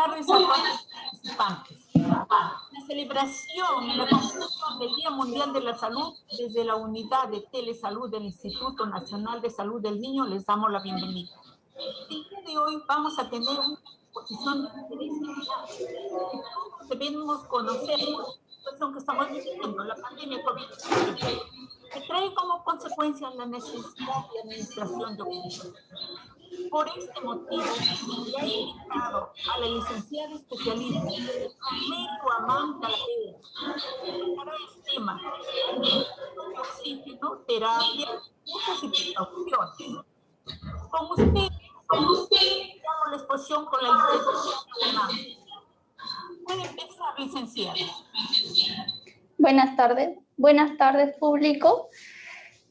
tardes a todos los participantes. La celebración y la conmemoración del Día Mundial de la Salud desde la unidad de telesalud del Instituto Nacional de Salud del Niño les damos la bienvenida. El día de hoy vamos a tener una exposición de interés general que todos debemos conocer por la situación que estamos viviendo, la pandemia COVID-19, que trae como consecuencia la necesidad de administración de oxígeno. Por este motivo, le he invitado a la licenciada especialista Rosemary Guamán Talavera para el tema de oxígeno, terapia, usos y precauciones. Con ustedes, iniciamos la exposición con la licenciada Guamán. Puede empezar, licenciada. Buenas tardes público.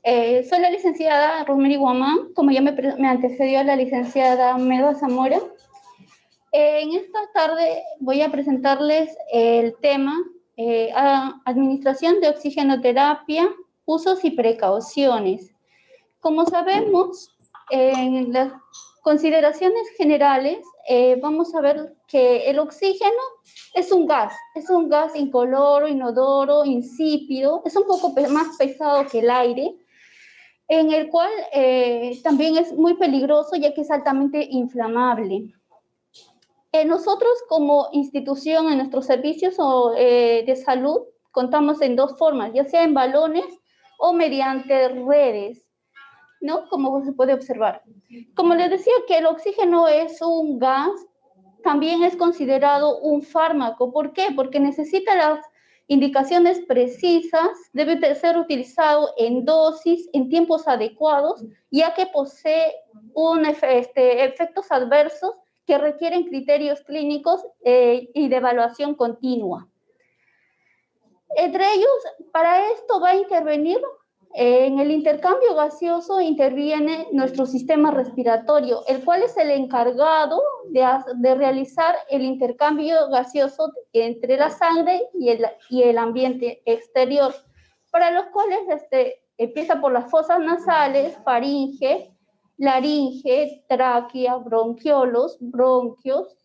Soy la licenciada Rosemary Guamán, como ya me antecedió la licenciada Medwa Zamora. En esta tarde voy a presentarles el tema Administración de oxigenoterapia, usos y precauciones. Como sabemos, en las consideraciones generales, vamos a ver que el oxígeno es un gas incoloro, inodoro, insípido, es un poco más pesado que el aire, en el cual también es muy peligroso ya que es altamente inflamable. Nosotros como institución en nuestros servicios de salud contamos en dos formas, ya sea en balones o mediante redes, ¿no? Como se puede observar. Como les decía que el oxígeno es un gas, también es considerado un fármaco. ¿Por qué? Porque necesita las indicaciones precisas, debe de ser utilizado en dosis, en tiempos adecuados, ya que posee efectos adversos que requieren criterios clínicos y de evaluación continua. Entre ellos, para esto va a intervenir, en el intercambio gaseoso interviene nuestro sistema respiratorio, el cual es el encargado de realizar el intercambio gaseoso entre la sangre y el ambiente exterior, para los cuales empieza por las fosas nasales, faringe, laringe, tráquea, bronquiolos, bronquios,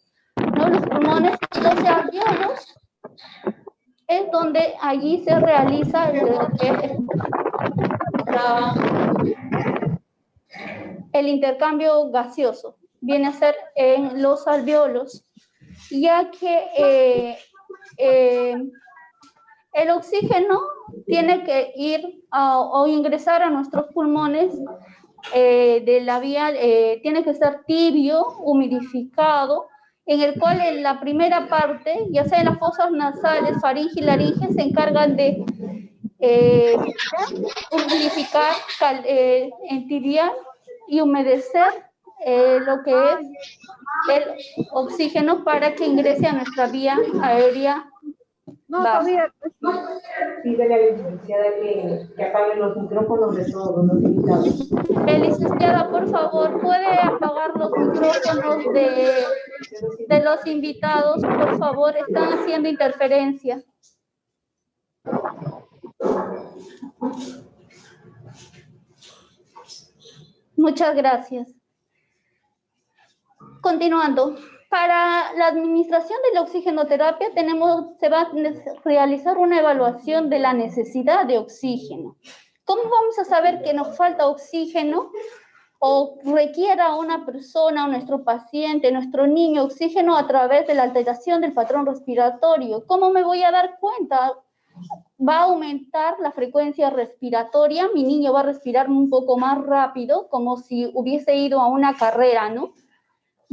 ¿no? Los pulmones y los alveolos, es donde allí se realiza el intercambio gaseoso, viene a ser en los alveolos, ya que el oxígeno tiene que ir o ingresar a nuestros pulmones de la vía, tiene que estar tibio, humidificado, en el cual en la primera parte, ya sea en las fosas nasales, faringe y laringe, se encargan de humidificar, entibiar y humedecer lo que es el oxígeno para que ingrese a nuestra vía aérea. No, todavía. Pídele a la licenciada que apague los micrófonos de todos los invitados. Licenciada, por favor, ¿puede apagar los micrófonos de los invitados? Por favor, están haciendo interferencia. Muchas gracias. Continuando. Para la administración de la oxigenoterapia se va a realizar una evaluación de la necesidad de oxígeno. ¿Cómo vamos a saber que nos falta oxígeno o requiera una persona, o nuestro paciente, nuestro niño, oxígeno a través de la alteración del patrón respiratorio? ¿Cómo me voy a dar cuenta? Va a aumentar la frecuencia respiratoria, mi niño va a respirar un poco más rápido, como si hubiese ido a una carrera, ¿no?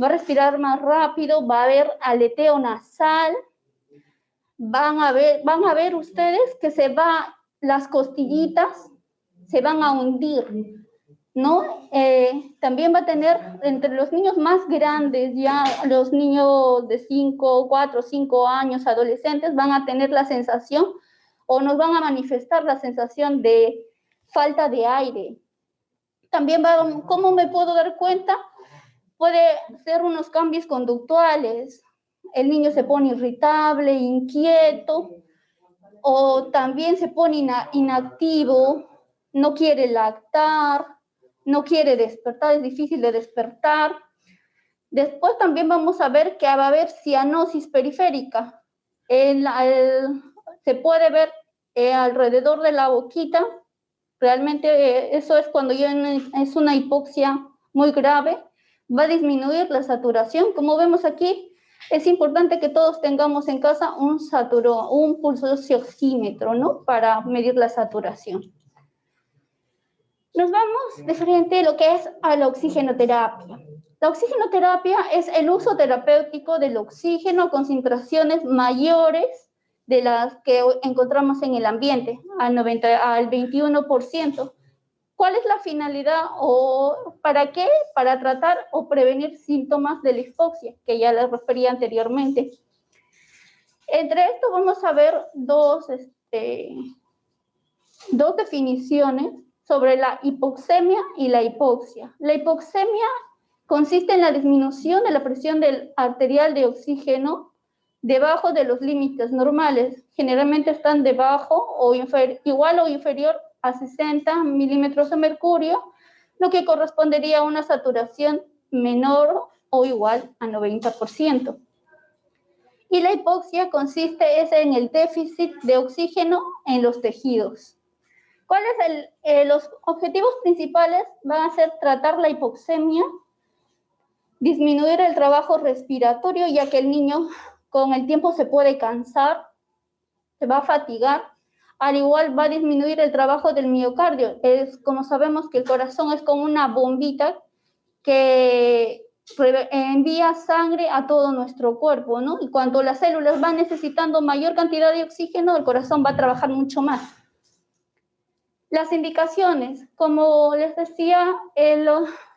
Va a respirar más rápido, va a haber aleteo nasal, van a ver ustedes que las costillitas se van a hundir, ¿no? También va a tener, entre los niños más grandes, ya los niños de 4, 5 años, adolescentes, van a tener la sensación o nos van a manifestar la sensación de falta de aire. También ¿cómo me puedo dar cuenta? Puede ser unos cambios conductuales. El niño se pone irritable, inquieto, o también se pone inactivo, no quiere lactar, no quiere despertar, es difícil de despertar. Después también vamos a ver que va a haber cianosis periférica. Se puede ver alrededor de la boquita. Realmente eso es cuando ya es una hipoxia muy grave. Va a disminuir la saturación. Como vemos aquí, es importante que todos tengamos en casa un pulsoxímetro, ¿no? Para medir la saturación. Nos vamos de frente a lo que es a la oxigenoterapia. La oxigenoterapia es el uso terapéutico del oxígeno a concentraciones mayores de las que encontramos en el ambiente, al 21%. ¿Cuál es la finalidad o para qué? Para tratar o prevenir síntomas de la hipoxia, que ya les refería anteriormente. Entre esto vamos a ver dos definiciones sobre la hipoxemia y la hipoxia. La hipoxemia consiste en la disminución de la presión arterial de oxígeno debajo de los límites normales. Generalmente están debajo o igual o inferior a 60 milímetros de mercurio, lo que correspondería a una saturación menor o igual a 90%. Y la hipoxia consiste en el déficit de oxígeno en los tejidos. ¿Cuáles los objetivos principales? Van a ser tratar la hipoxemia, disminuir el trabajo respiratorio, ya que el niño con el tiempo se puede cansar, se va a fatigar. Al igual va a disminuir el trabajo del miocardio. Como sabemos que el corazón es como una bombita que envía sangre a todo nuestro cuerpo, ¿no? Y cuando las células van necesitando mayor cantidad de oxígeno, el corazón va a trabajar mucho más. Las indicaciones, como les decía,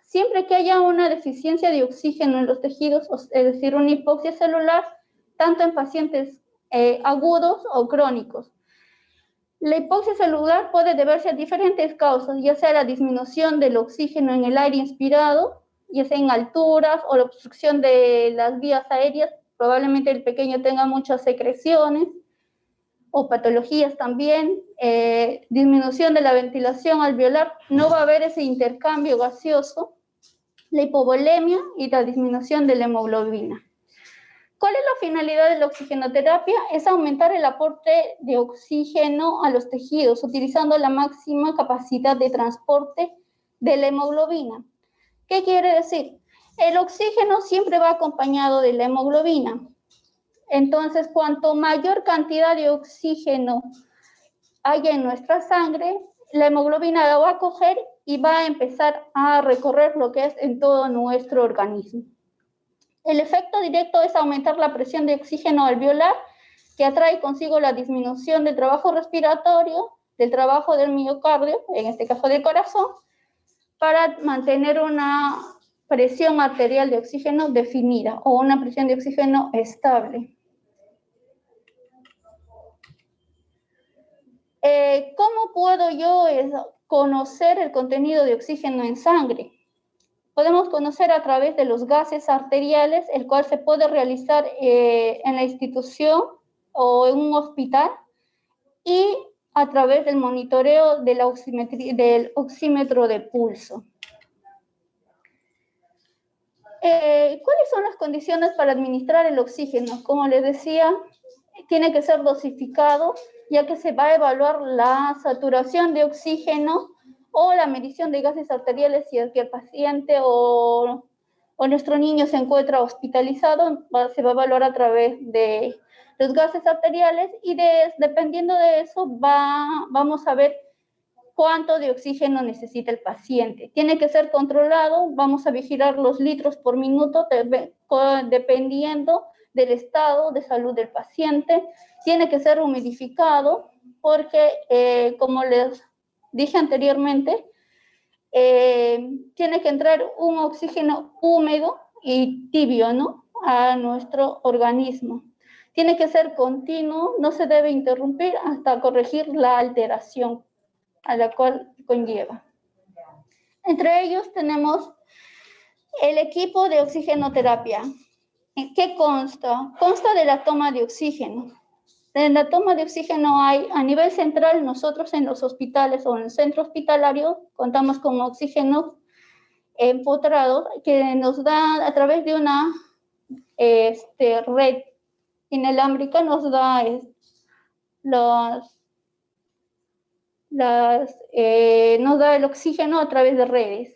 siempre que haya una deficiencia de oxígeno en los tejidos, es decir, una hipoxia celular, tanto en pacientes agudos o crónicos. La hipoxia celular puede deberse a diferentes causas, ya sea la disminución del oxígeno en el aire inspirado, ya sea en alturas o la obstrucción de las vías aéreas, probablemente el pequeño tenga muchas secreciones, o patologías también, disminución de la ventilación alveolar, no va a haber ese intercambio gaseoso, la hipovolemia y la disminución de la hemoglobina. ¿Cuál es la finalidad de la oxigenoterapia? Es aumentar el aporte de oxígeno a los tejidos, utilizando la máxima capacidad de transporte de la hemoglobina. ¿Qué quiere decir? El oxígeno siempre va acompañado de la hemoglobina. Entonces, cuanto mayor cantidad de oxígeno haya en nuestra sangre, la hemoglobina la va a coger y va a empezar a recorrer lo que es en todo nuestro organismo. El efecto directo es aumentar la presión de oxígeno alveolar, que atrae consigo la disminución del trabajo respiratorio, del trabajo del miocardio, en este caso del corazón, para mantener una presión arterial de oxígeno definida o una presión de oxígeno estable. ¿Cómo puedo yo conocer el contenido de oxígeno en sangre? Podemos conocer a través de los gases arteriales, el cual se puede realizar en la institución o en un hospital, y a través del monitoreo de del oxímetro de pulso. ¿Cuáles son las condiciones para administrar el oxígeno? Como les decía, tiene que ser dosificado, ya que se va a evaluar la saturación de oxígeno o la medición de gases arteriales si es que el paciente o nuestro niño se encuentra hospitalizado, se va a evaluar a través de los gases arteriales y dependiendo de eso vamos a ver cuánto de oxígeno necesita el paciente. Tiene que ser controlado, vamos a vigilar los litros por minuto dependiendo del estado de salud del paciente. Tiene que ser humidificado porque, como les dije anteriormente, tiene que entrar un oxígeno húmedo y tibio, ¿no?, a nuestro organismo. Tiene que ser continuo, no se debe interrumpir hasta corregir la alteración a la cual conlleva. Entre ellos tenemos el equipo de oxigenoterapia. ¿En qué consta? Consta de la toma de oxígeno. En la toma de oxígeno hay, a nivel central, nosotros en los hospitales o en el centro hospitalario contamos con oxígeno empotrados que nos da a través de una red inalámbrica, nos da nos da el oxígeno a través de redes,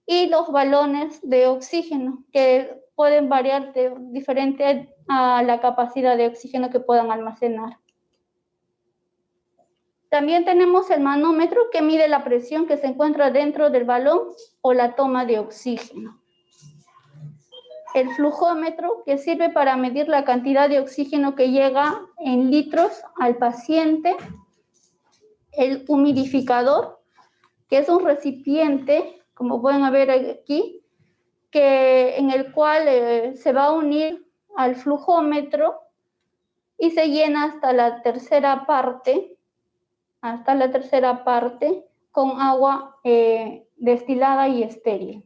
y los balones de oxígeno que pueden variar de diferente a la capacidad de oxígeno que puedan almacenar. También tenemos el manómetro, que mide la presión que se encuentra dentro del balón o la toma de oxígeno. El flujómetro, que sirve para medir la cantidad de oxígeno que llega en litros al paciente. El humidificador, que es un recipiente, como pueden ver aquí, en el cual se va a unir al flujómetro y se llena hasta la tercera parte con agua destilada y estéril.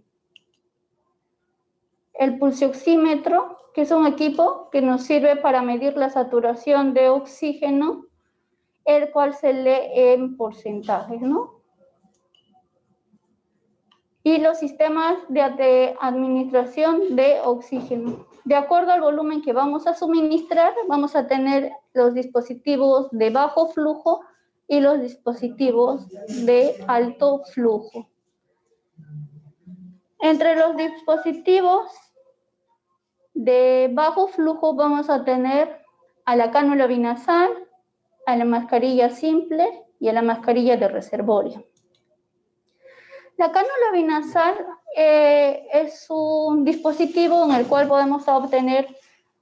El pulsioxímetro, que es un equipo que nos sirve para medir la saturación de oxígeno, el cual se lee en porcentajes, ¿no? Y los sistemas de administración de oxígeno. De acuerdo al volumen que vamos a suministrar, vamos a tener los dispositivos de bajo flujo y los dispositivos de alto flujo. Entre los dispositivos de bajo flujo vamos a tener a la cánula binasal, a la mascarilla simple y a la mascarilla de reservorio. La cánula binasal es un dispositivo en el cual podemos obtener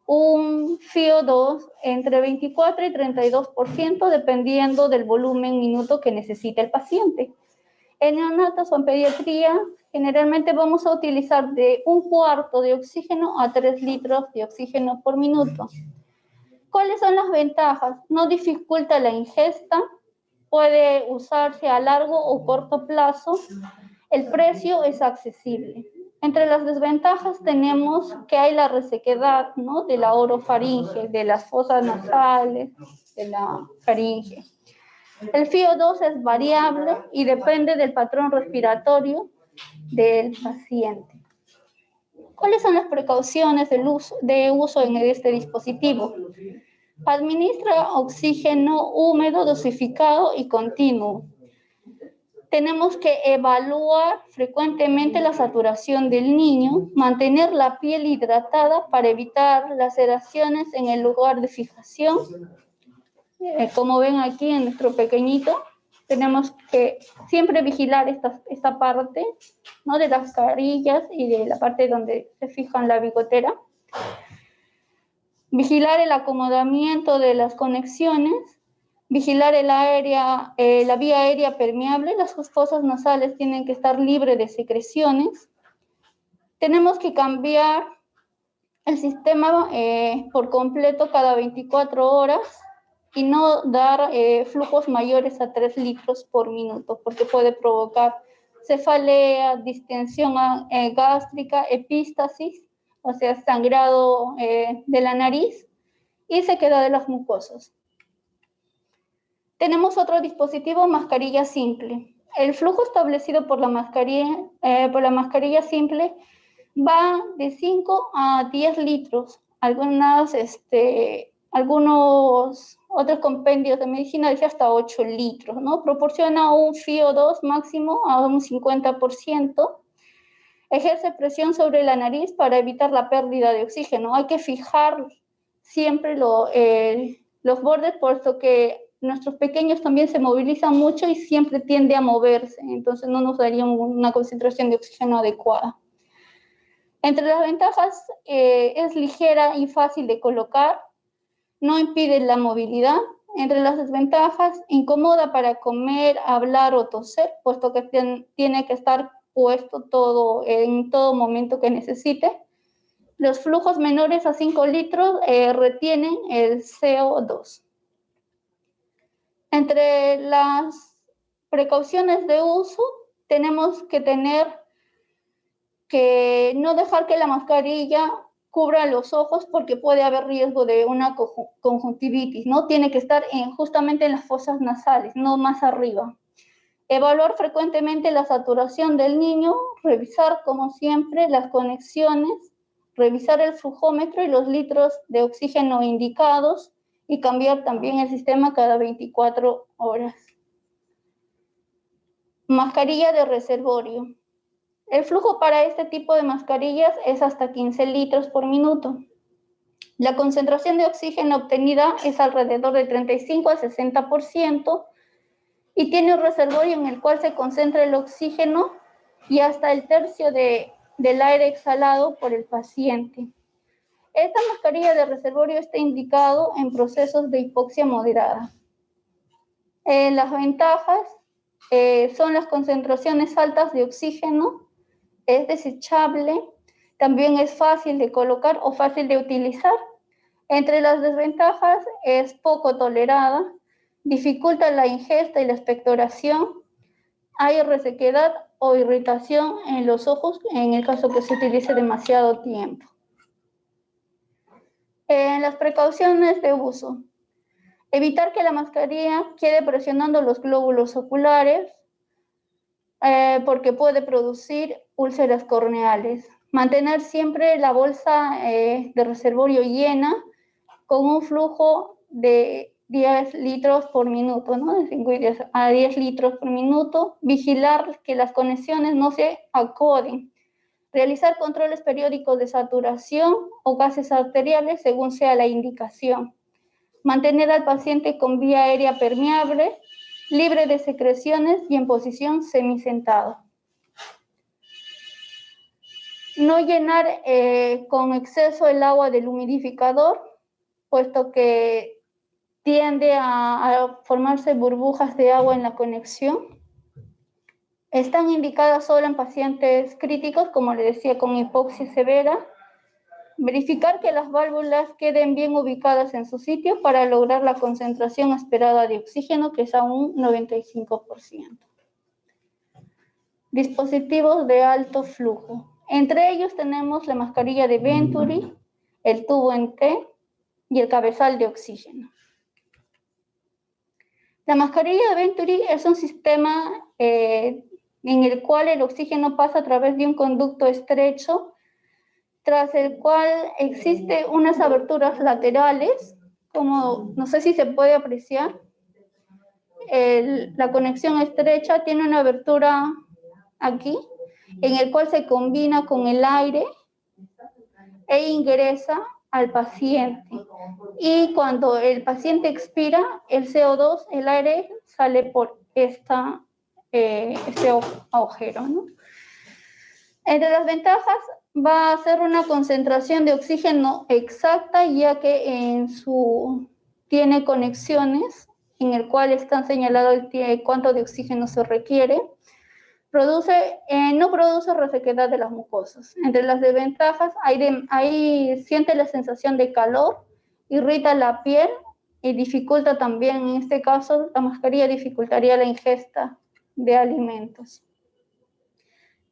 un FiO2 entre 24 y 32%, dependiendo del volumen minuto que necesite el paciente. En neonatos o en pediatría, generalmente vamos a utilizar de 1/4 de oxígeno a 3 litros de oxígeno por minuto. ¿Cuáles son las ventajas? No dificulta la ingesta, puede usarse a largo o corto plazo, el precio es accesible. Entre las desventajas tenemos que hay la resequedad, ¿no?, de la orofaringe, de las fosas nasales, de la faringe. El FiO2 es variable y depende del patrón respiratorio del paciente. ¿Cuáles son las precauciones de uso en este dispositivo? Administra oxígeno húmedo, dosificado y continuo. Tenemos que evaluar frecuentemente la saturación del niño, mantener la piel hidratada para evitar laceraciones en el lugar de fijación. Como ven aquí en nuestro pequeñito, tenemos que siempre vigilar esta parte, ¿no?, de las carillas y de la parte donde se fijan la bigotera. Vigilar el acomodamiento de las conexiones, vigilar la vía aérea permeable, las fosas nasales tienen que estar libres de secreciones. Tenemos que cambiar el sistema por completo cada 24 horas y no dar flujos mayores a 3 litros por minuto, porque puede provocar cefalea, distensión gástrica, epístasis, o sea, sangrado de la nariz y sequedad de las mucosas. Tenemos otro dispositivo, mascarilla simple. El flujo establecido por la mascarilla simple va de 5 a 10 litros. Algunos otros compendios de medicina dicen hasta 8 litros, ¿no? Proporciona un FiO2 máximo a un 50%. Ejerce presión sobre la nariz para evitar la pérdida de oxígeno. Hay que fijar siempre los bordes, puesto que nuestros pequeños también se movilizan mucho y siempre tiende a moverse, entonces no nos daría una concentración de oxígeno adecuada. Entre las ventajas, es ligera y fácil de colocar, no impide la movilidad. Entre las desventajas, incomoda para comer, hablar o toser, puesto que tiene que estar puesto en todo momento que necesite. Los flujos menores a 5 litros retienen el CO2. Entre las precauciones de uso, tenemos que no dejar que la mascarilla cubra los ojos, porque puede haber riesgo de una conjuntivitis, ¿no? Tiene que estar justamente en las fosas nasales, no más arriba. Evaluar frecuentemente la saturación del niño, revisar como siempre las conexiones, revisar el flujómetro y los litros de oxígeno indicados y cambiar también el sistema cada 24 horas. Mascarilla de reservorio. El flujo para este tipo de mascarillas es hasta 15 litros por minuto. La concentración de oxígeno obtenida es alrededor del 35 al 60% y tiene un reservorio en el cual se concentra el oxígeno y hasta el tercio del aire exhalado por el paciente. Esta mascarilla de reservorio está indicado en procesos de hipoxia moderada. Las ventajas son las concentraciones altas de oxígeno, es desechable, también es fácil de colocar o fácil de utilizar. Entre las desventajas es poco tolerada, dificulta la ingesta y la expectoración, hay resequedad o irritación en los ojos en el caso que se utilice demasiado tiempo. Las precauciones de uso. Evitar que la mascarilla quede presionando los glóbulos oculares porque puede producir úlceras corneales. Mantener siempre la bolsa de reservorio llena con un flujo de 10 litros por minuto, ¿no? De 5 a 10 litros por minuto. Vigilar que las conexiones no se acoden. Realizar controles periódicos de saturación o gases arteriales según sea la indicación. Mantener al paciente con vía aérea permeable, libre de secreciones y en posición semisentado. No llenar con exceso el agua del humidificador, puesto que tiende a formarse burbujas de agua en la conexión. Están indicadas solo en pacientes críticos, como le decía, con hipoxia severa. Verificar que las válvulas queden bien ubicadas en su sitio para lograr la concentración esperada de oxígeno, que es a un 95%. Dispositivos de alto flujo. Entre ellos tenemos la mascarilla de Venturi, el tubo en T y el cabezal de oxígeno. La mascarilla de Venturi es un sistema en el cual el oxígeno pasa a través de un conducto estrecho, tras el cual existen unas aberturas laterales, como no sé si se puede apreciar. La conexión estrecha tiene una abertura aquí, en el cual se combina con el aire e ingresa al paciente. Y cuando el paciente expira, el CO2, el aire, sale por este agujero, ¿no? Entre las ventajas va a ser una concentración de oxígeno exacta, ya que tiene conexiones en el cual están señalados cuánto de oxígeno se requiere. No produce resequedad de las mucosas. Entre las desventajas, siente la sensación de calor, irrita la piel y dificulta también, en este caso, la mascarilla dificultaría la ingesta de alimentos.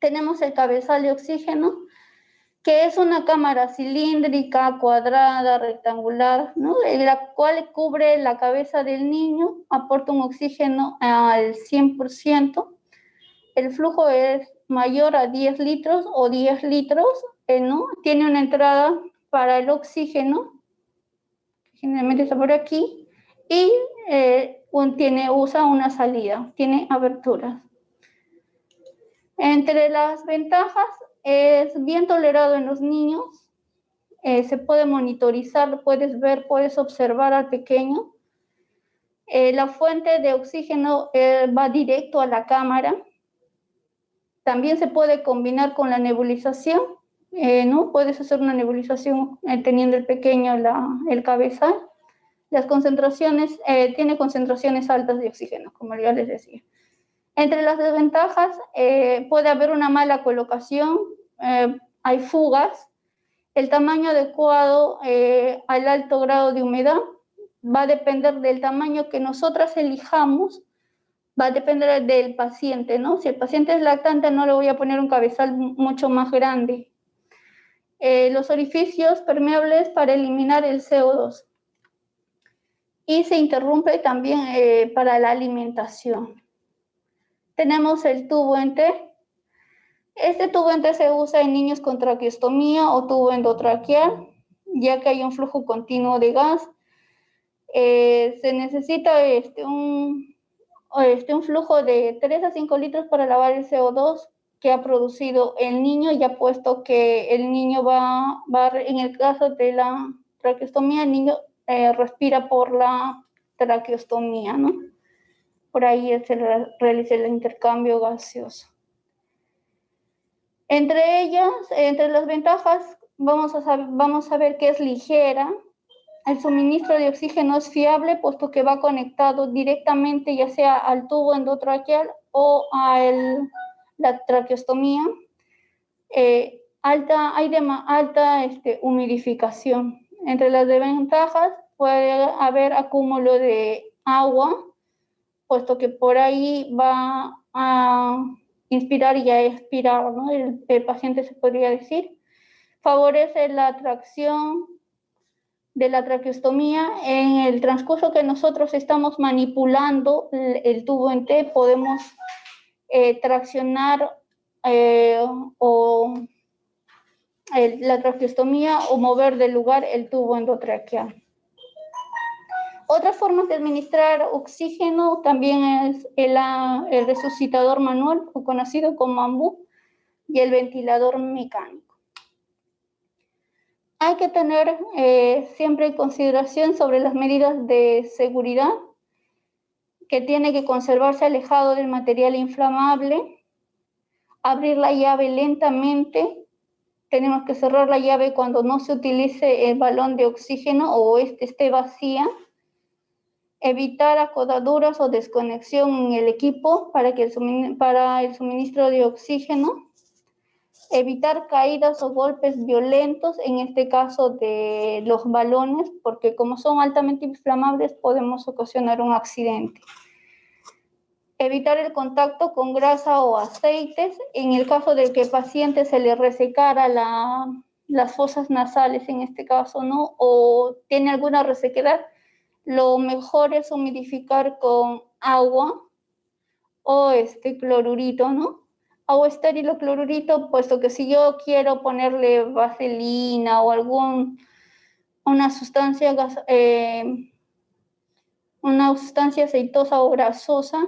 Tenemos el cabezal de oxígeno, que es una cámara cilíndrica, cuadrada, rectangular, ¿no? En la cual cubre la cabeza del niño, aporta un oxígeno al 100%. El flujo es mayor a 10 litros o 10 litros, ¿no? Tiene una entrada para el oxígeno, generalmente está por aquí, y usa una salida, tiene aberturas. Entre las ventajas, es bien tolerado en los niños, se puede monitorizar, puedes observar al pequeño. La fuente de oxígeno va directo a la cámara. También se puede combinar con la nebulización, ¿no? Puedes hacer una nebulización teniendo el pequeño el cabezal. Las concentraciones, tiene concentraciones altas de oxígeno, como ya les decía. Entre las desventajas, puede haber una mala colocación, hay fugas, el tamaño adecuado al alto grado de humedad va a depender del tamaño que nosotras elijamos, va a depender del paciente, ¿no? Si el paciente es lactante, no le voy a poner un cabezal mucho más grande. Los orificios permeables para eliminar el CO2. Y se interrumpe también para la alimentación. tenemos el tubo en T. Este tubo en T se usa en niños con traqueostomía o tubo endotraqueal, ya que hay un flujo continuo de gas. Se necesita un flujo de 3 a 5 litros para lavar el CO2 que ha producido el niño, ya puesto que el niño en el caso de la traqueostomía, el niño respira por la traqueostomía, ¿no? Por ahí se realiza el intercambio gaseoso. Entre las ventajas, vamos a ver que es ligera. El suministro de oxígeno es fiable, puesto que va conectado directamente ya sea al tubo endotraqueal o a la traqueostomía. Hay alta humidificación. Entre las desventajas puede haber acúmulo de agua, puesto que por ahí va a inspirar y a expirar, ¿no? El paciente, se podría decir. Favorece la tracción de la traqueostomía. En el transcurso que nosotros estamos manipulando el tubo en T, podemos traccionar la traqueostomía o mover del lugar el tubo endotraqueal. Otras formas de administrar oxígeno también es el resucitador manual, o conocido como AMBU, y el ventilador mecánico. Hay que tener siempre en consideración sobre las medidas de seguridad, que tiene que conservarse alejado del material inflamable, abrir la llave lentamente. Tenemos que cerrar la llave cuando no se utilice el balón de oxígeno o esté vacía. Evitar acodaduras o desconexión en el equipo para el suministro de oxígeno. Evitar caídas o golpes violentos, en este caso de los balones, porque como son altamente inflamables podemos ocasionar un accidente. Evitar el contacto con grasa o aceites. En el caso de que el paciente se le resecara las fosas nasales, en este caso, ¿no? O tiene alguna resequedad, lo mejor es humidificar con agua o clorurito, ¿no? Agua estéril o clorurito, puesto que si yo quiero ponerle vaselina o una sustancia aceitosa o grasosa,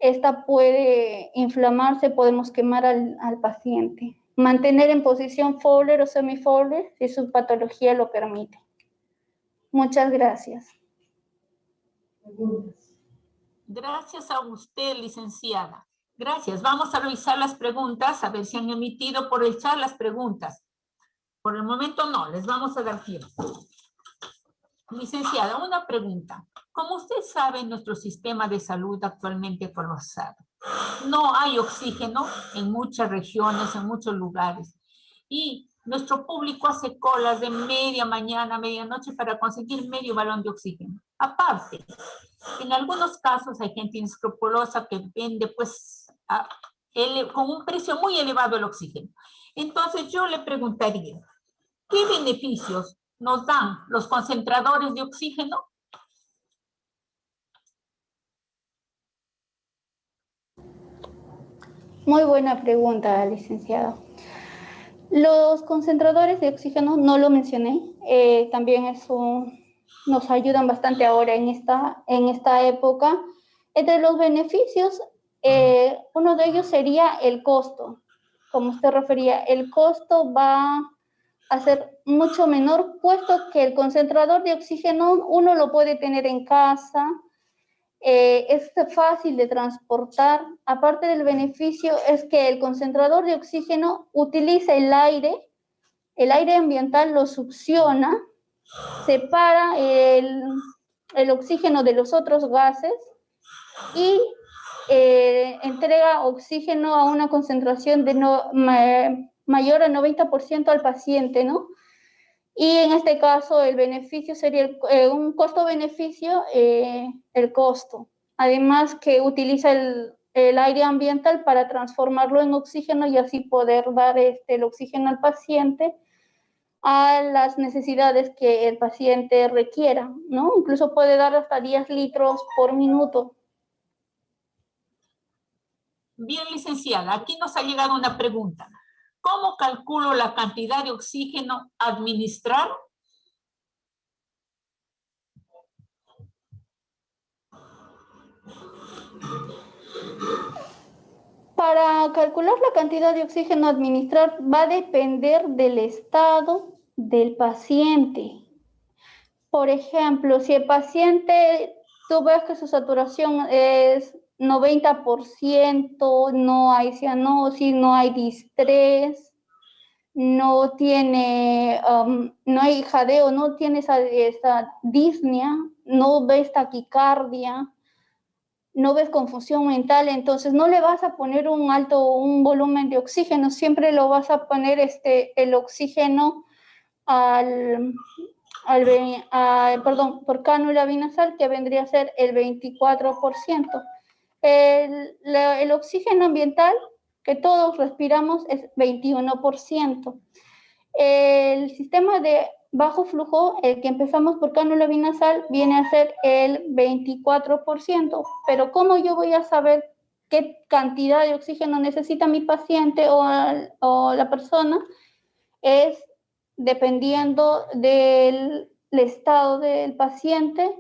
esta puede inflamarse, podemos quemar al paciente. Mantener en posición Fowler o semi-Fowler si su patología lo permite. Muchas gracias. Gracias a usted, licenciada. Gracias. Vamos a revisar las preguntas, a ver si han emitido por el chat las preguntas. Por el momento no, les vamos a dar tiempo. Licenciada, una pregunta. Como usted sabe, nuestro sistema de salud actualmente colapsado. No hay oxígeno en muchas regiones, en muchos lugares. Y nuestro público hace colas de media mañana, medianoche para conseguir medio balón de oxígeno. Aparte, en algunos casos hay gente inescrupulosa que vende pues con un precio muy elevado el oxígeno. Entonces yo le preguntaría, ¿qué beneficios nos dan los concentradores de oxígeno? Muy buena pregunta, licenciada. Los concentradores de oxígeno no lo mencioné, también nos ayudan bastante ahora en esta época. Entre los beneficios, uno de ellos sería el costo. Como usted refería, el costo va a ser mucho menor, puesto que el concentrador de oxígeno uno lo puede tener en casa, es fácil de transportar. Aparte del beneficio es que el concentrador de oxígeno utiliza el aire ambiental lo succiona, separa el oxígeno de los otros gases y entrega oxígeno a una concentración de mayor al 90% al paciente, ¿no? Y en este caso el beneficio sería un costo-beneficio, el costo. Además que utiliza el aire ambiental para transformarlo en oxígeno y así poder dar el oxígeno al paciente a las necesidades que el paciente requiera, ¿no? Incluso puede dar hasta 10 litros por minuto. Bien, licenciada, aquí nos ha llegado una pregunta. ¿Cómo calculo la cantidad de oxígeno a administrar? Para calcular la cantidad de oxígeno a administrar va a depender del estado del paciente. Por ejemplo, si el paciente, tú ves que su saturación es 90%, no hay cianosis, no hay distrés, no tiene, no hay jadeo, no tiene esa disnea, no ves taquicardia, no ves confusión mental, entonces no le vas a poner un volumen de oxígeno, siempre lo vas a poner el oxígeno por cánula vinasal, que vendría a ser el 24%. El oxígeno ambiental que todos respiramos es 21%. El sistema de bajo flujo, el que empezamos por cánula vinasal, viene a ser el 24%. Pero ¿cómo yo voy a saber qué cantidad de oxígeno necesita mi paciente o la persona? Es dependiendo del estado del paciente.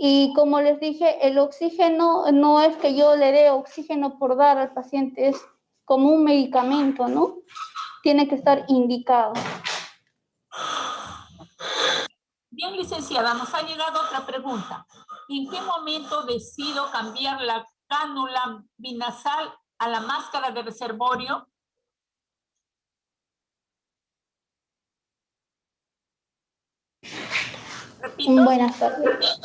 Y como les dije, el oxígeno no es que yo le dé oxígeno por dar al paciente, es como un medicamento, ¿no? Tiene que estar indicado. Bien, licenciada, nos ha llegado otra pregunta. ¿En qué momento decido cambiar la cánula binasal a la máscara de reservorio? ¿Repito? Buenas tardes.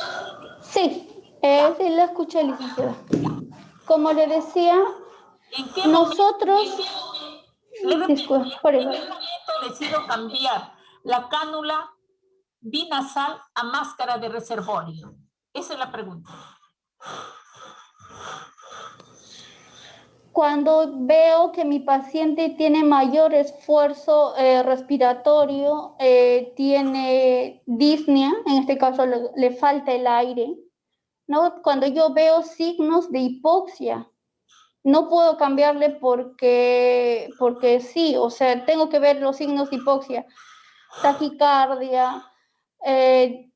Sí, sí, la escuché, licenciada. Como le decía, ¿En qué nosotros... momento, disculpe, ¿en qué momento decido cambiar la cánula binasal a máscara de reservorio? Esa es la pregunta. Cuando veo que mi paciente tiene mayor esfuerzo respiratorio, tiene disnea, en este caso le falta el aire, ¿no? Cuando yo veo signos de hipoxia, no puedo cambiarle porque sí, o sea, tengo que ver los signos de hipoxia, taquicardia,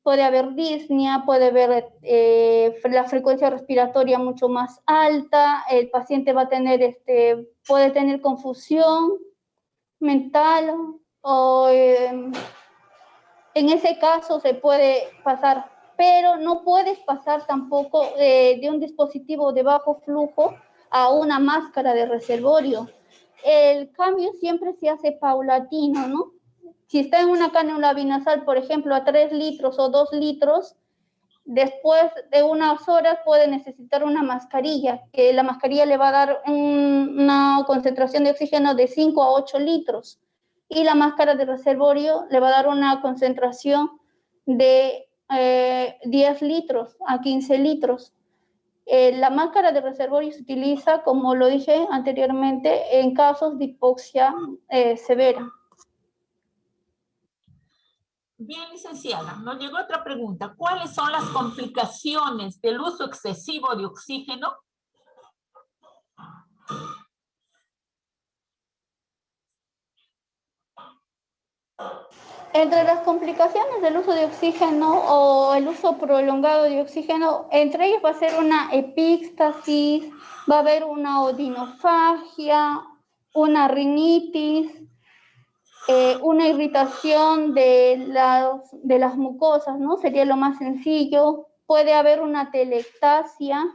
puede haber disnea, puede haber la frecuencia respiratoria mucho más alta, el paciente va a tener, puede tener confusión mental o en ese caso se puede pasar, pero no puedes pasar tampoco de un dispositivo de bajo flujo a una máscara de reservorio. El cambio siempre se hace paulatino, ¿no? Si está en una cánula binasal, por ejemplo, a 3 litros o 2 litros, después de unas horas puede necesitar una mascarilla, que la mascarilla le va a dar una concentración de oxígeno de 5 a 8 litros. Y la máscara de reservorio le va a dar una concentración de 10 litros a 15 litros. La máscara de reservorio se utiliza, como lo dije anteriormente, en casos de hipoxia severa. Bien, licenciada, nos llegó otra pregunta. ¿Cuáles son las complicaciones del uso excesivo de oxígeno? Entre las complicaciones del uso de oxígeno o el uso prolongado de oxígeno, entre ellas va a ser una epíxtasis, va a haber una odinofagia, una rinitis, una irritación de las mucosas, ¿no? Sería lo más sencillo. Puede haber una telectasia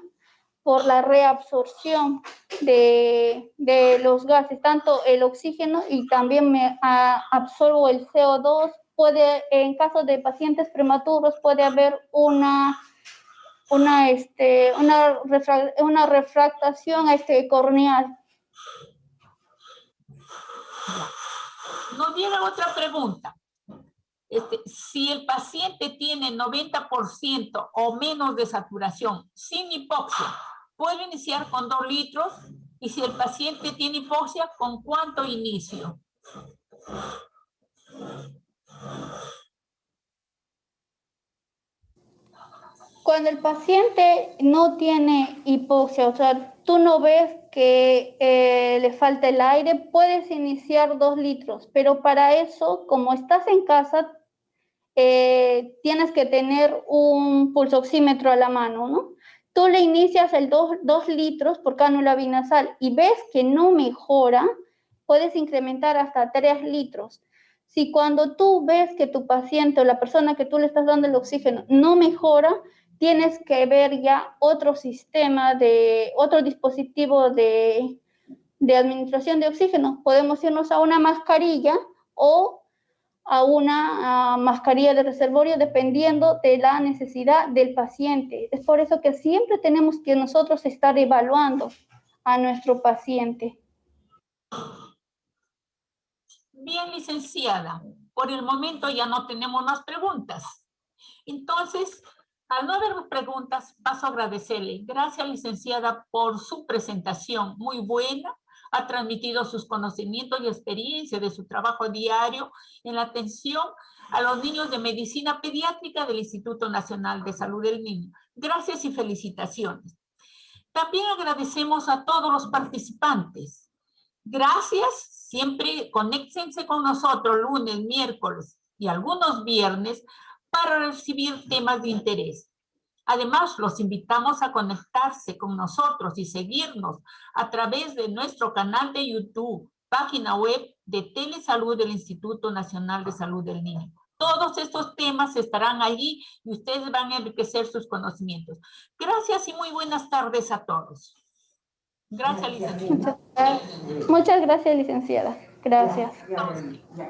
por la reabsorción de los gases, tanto el oxígeno y también absorbo el CO2. En caso de pacientes prematuros, puede haber una refractación corneal. Nos llega otra pregunta. Si el paciente tiene 90% o menos de saturación sin hipoxia, ¿puedo iniciar con 2 litros? Y si el paciente tiene hipoxia, ¿con cuánto inicio? Cuando el paciente no tiene hipoxia, o sea, tú no ves que le falta el aire, puedes iniciar 2 litros, pero para eso, como estás en casa, tienes que tener un pulsoxímetro a la mano, ¿no? Tú le inicias el 2 litros por cánula binasal y ves que no mejora, puedes incrementar hasta 3 litros. Si cuando tú ves que tu paciente o la persona que tú le estás dando el oxígeno no mejora, tienes que ver ya otro sistema otro dispositivo de administración de oxígeno. Podemos irnos a una mascarilla o a una mascarilla de reservorio dependiendo de la necesidad del paciente. Es por eso que siempre tenemos que nosotros estar evaluando a nuestro paciente. Bien, licenciada, por el momento ya no tenemos más preguntas. Entonces, al no haber más preguntas, paso a agradecerle. Gracias, licenciada, por su presentación muy buena. Ha transmitido sus conocimientos y experiencia de su trabajo diario en la atención a los niños de medicina pediátrica del Instituto Nacional de Salud del Niño. Gracias y felicitaciones. También agradecemos a todos los participantes. Gracias, siempre conéctense con nosotros lunes, miércoles y algunos viernes para recibir temas de interés. Además, los invitamos a conectarse con nosotros y seguirnos a través de nuestro canal de YouTube, página web de Telesalud del Instituto Nacional de Salud del Niño. Todos estos temas estarán allí y ustedes van a enriquecer sus conocimientos. Gracias y muy buenas tardes a todos. Gracias, licenciada. Muchas gracias, licenciada. Gracias.